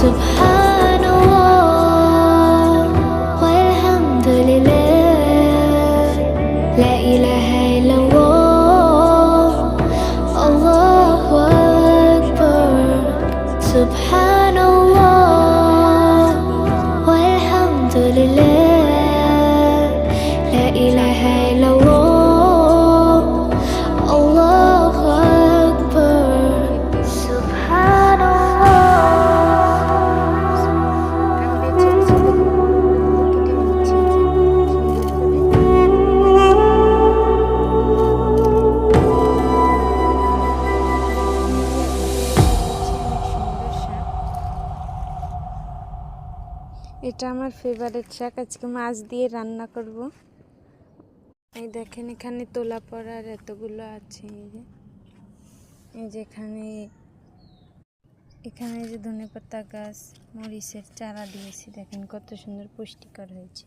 Subhanallah walhamdulillah, la ilaha illallah, Allahu akbar. Subhanallah walhamdulillah, la ilaha illallah, Allahu akbar. এটা আমার favourite শাক। আজকে মাছ দিয়ে রান্না করব। এই দেখেন এখানে তোলা পড়ার এতগুলো আছে। এই যে এখানে যে ধনেপাতা গাছ, মরিচের চারা দিয়েছি, দেখেন কত সুন্দর পুষ্টিকর হয়েছে।